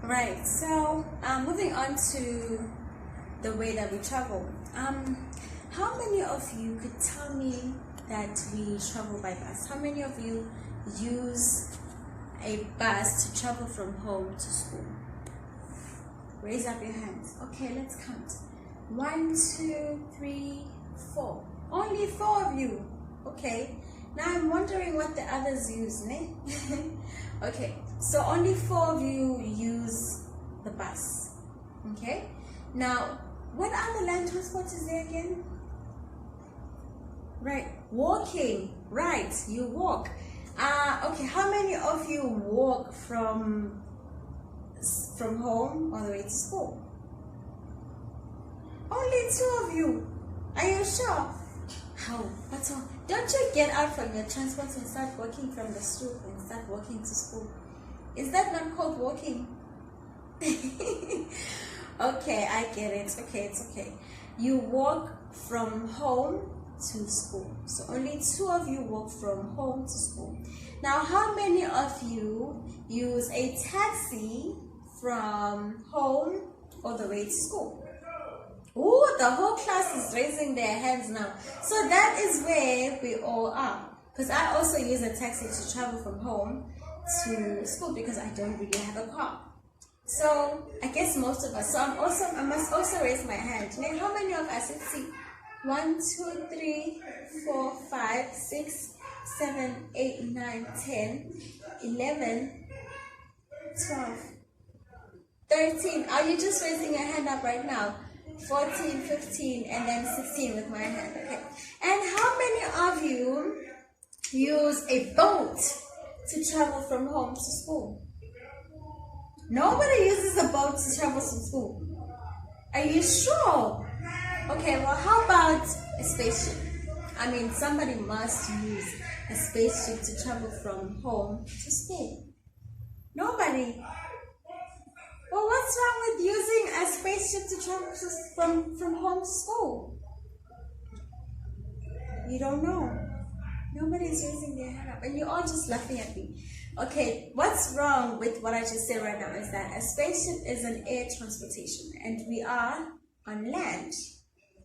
Right, so moving on to the way that we travel. How many of you could tell me that we travel by bus? How many of you use a bus to travel from home to school? Raise up your hands. Okay, let's count. 1, 2, 3, 4. Only 4 of you. Okay. Now I'm wondering what the others use, ne? Okay, so only 4 of you use the bus. Okay. Now, what other land transport is there again? Right, walking. Right, you walk. Okay, how many of you walk from home all the way to school? Only 2 of you. Are you sure? How? What's wrong? Don't you get out from your transport and start walking from the stoop and start walking to school? Is that not called walking? Okay, I get it. Okay, it's okay. You walk from home to school. So only 2 of you walk from home to school. Now, how many of you use a taxi from home all the way to school? Oh, the whole class is raising their hands now. So that is where we all are. Because I also use a taxi to travel from home to school because I don't really have a car. So I guess most of us. So I must also raise my hand. Now, how many of us? Let's see. 1, 2, 3, 4, 5, 6, 7, 8, 9, 10, 11, 12, 13. Are you just raising your hand up right now? 14, 15, and then 16 with my hand. Okay. And how many of you use a boat to travel from home to school? Nobody uses a boat to travel to school. Are you sure? Okay, well, how about a spaceship? I mean, somebody must use a spaceship to travel from home to school. Nobody. Well, what's wrong with using a spaceship to travel from home to school? You don't know. Nobody's raising their hand up, and you're all just laughing at me. Okay, what's wrong with what I just said right now is that a spaceship is an air transportation, and we are on land.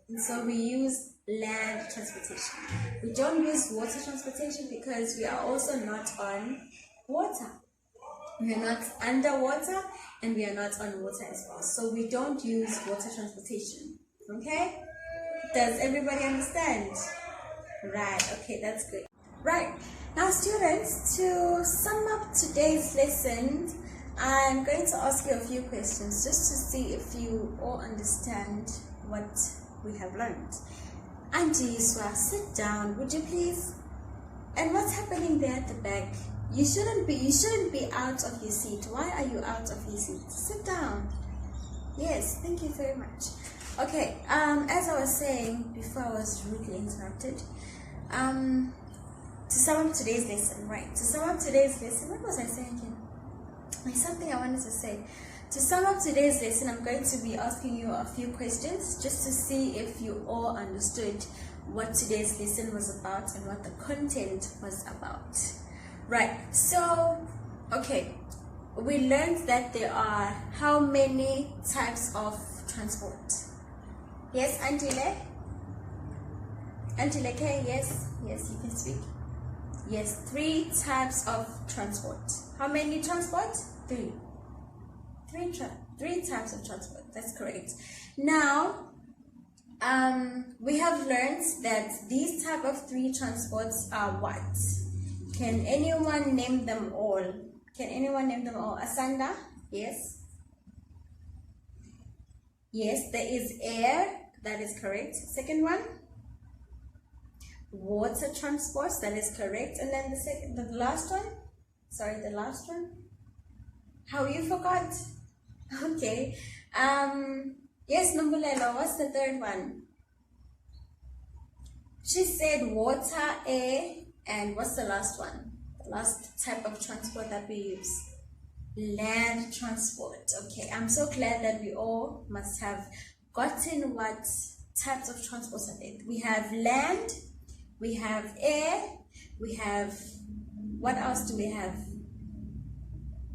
And so we use land transportation. We don't use water transportation because we are also not on water. We are not underwater and we are not on water as well. So we don't use water transportation. Okay? Does everybody understand? Right. Okay, that's good. Right. Now, students, to sum up today's lesson, I'm going to ask you a few questions just to see if you all understand what we have learned. Auntie Yuswa, sit down, would you please? And what's happening there at the back? You shouldn't be out of your seat. Why are you out of your seat? Sit down. Yes, thank you very much. Okay, as I was saying before I was rudely interrupted, to sum up today's lesson, right? To sum up today's lesson, what was I saying again? There's something I wanted to say. To sum up today's lesson, I'm going to be asking you a few questions just to see if you all understood what today's lesson was about and what the content was about. Right, so, okay, we learned that there are how many types of transport? Yes, Auntie Le? Auntie Leke, yes, you can speak. Yes, 3 types of transport. How many transport? 3. 3 types of transport, that's correct. Now, we have learned that these type of 3 transports are what? Can anyone name them all? Can anyone name them all? Asanda? Yes. Yes, there is air. That is correct. Second one? Water transport. That is correct. And then the last one? Sorry, the last one? How you forgot? Okay. Yes, Numbulelo, what's the third one? She said water, air, and what's the last one? The last type of transport that we use? Land transport. Okay, I'm so glad that we all must have gotten what types of transport are there. We have land, we have air, we have, what else do we have?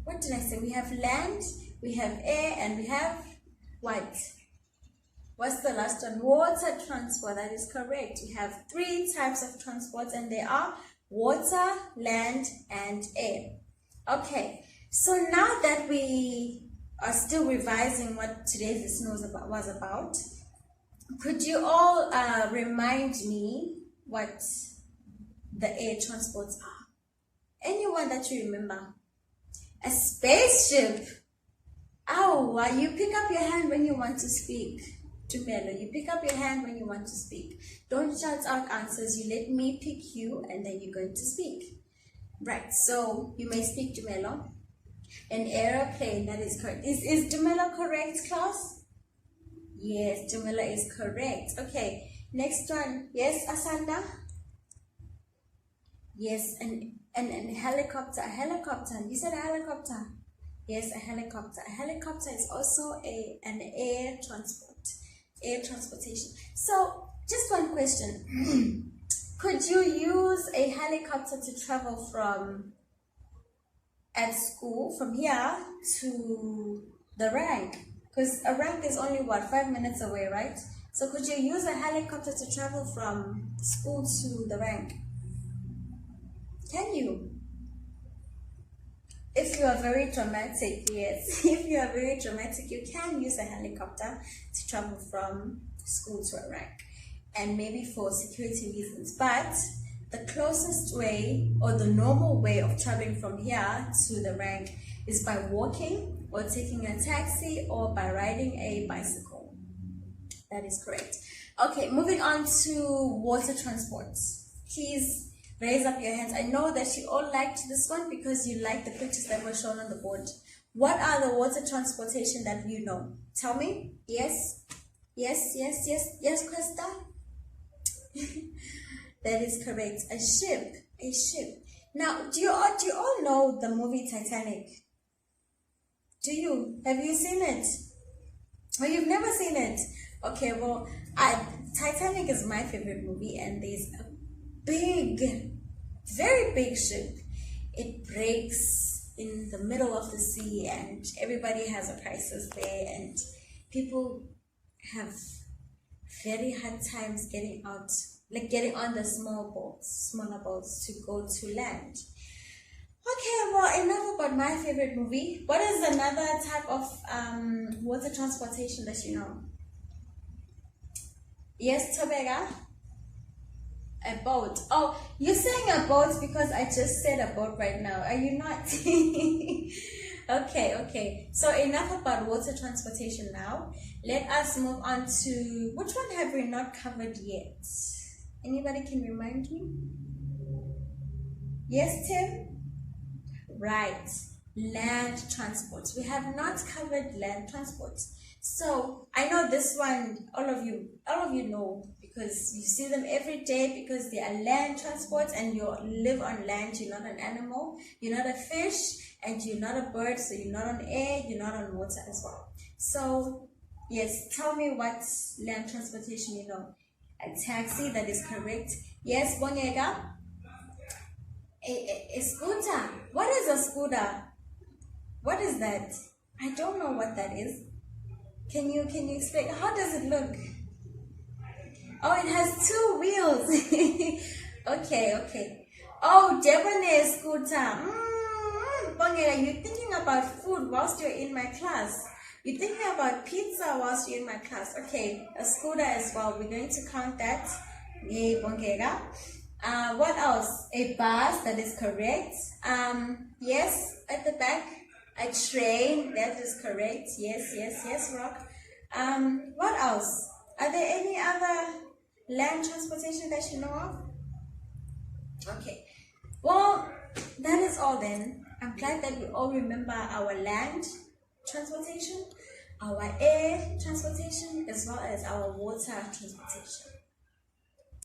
What did I say? We have land, We have air and we have what? What's the last one? Water transport. That is correct. We have 3 types of transport, and they are water, land, and air. Okay, so now that we are still revising what today's lesson was about, could you all remind me what the air transports are? Anyone that you remember? A spaceship. Oh, you pick up your hand when you want to speak. Dumelo, you pick up your hand when you want to speak. Don't shout out answers. You let me pick you and then you're going to speak. Right, so you may speak, Dumelo. An aeroplane, that is correct. Is Dumelo correct, class? Yes, Dumelo is correct. Okay, next one. Yes, Asanda? Yes, an helicopter. A helicopter. You said a helicopter. Yes, a helicopter. A helicopter is also an air transportation. So, just one question. Could you use a helicopter to travel from at school, from here to the rank? Because a rank is only, what, 5 minutes away, right? So could you use a helicopter to travel from school to the rank? Can you? If you are very dramatic, yes. If you are very dramatic, you can use a helicopter to travel from school to a rank, and maybe for security reasons. But the closest way, or the normal way of traveling from here to the rank, is by walking or taking a taxi or by riding a bicycle. That is correct. Okay, moving on to water transport. Please raise up your hands. I know that you all liked this one because you liked the pictures that were shown on the board. What are the water transportation that you know? Tell me. Yes, yes, yes, yes, yes, Krista? That is correct. A ship. A ship. Now, do you all know the movie Titanic? Do you? Have you seen it? Or you've never seen it? Okay, well, Titanic is my favorite movie, and there's a big, very big ship. It breaks in the middle of the sea, and everybody has a crisis there, and people have very hard times getting out, like getting on the smaller boats to go to land. Okay, well, enough about my favorite movie. What is another type of water transportation that you know? Yes, Tobega? A boat. Oh, you're saying a boat because I just said a boat right now. Are you not? Okay. So enough about water transportation now. Let us move on to, which one have we not covered yet? Anybody can remind me? Yes, Tim? Right. Land transport. We have not covered land transport. So I know this one, all of you know, because you see them every day, because they are land transports, and you live on land. You're not an animal, you're not a fish, and you're not a bird, so you're not on air, you're not on water as well. So yes, tell me what land transportation you know. A taxi, that is correct. Yes, Bongega? A scooter. What is a scooter? What is that? I don't know what that is. Can you explain? How does it look? Oh, it has 2 wheels. Okay. Oh, Japanese scooter. Bongela, you're thinking about food whilst you're in my class. You're thinking about pizza whilst you're in my class. Okay, a scooter as well. We're going to count that. Yay, Bongela. What else? A bus, that is correct. Yes, at the back. A train, that is correct. Yes, Rock. What else? Are there any other land transportation that you know of? Okay. Well, that is all then. I'm glad that we all remember our land transportation, our air transportation, as well as our water transportation.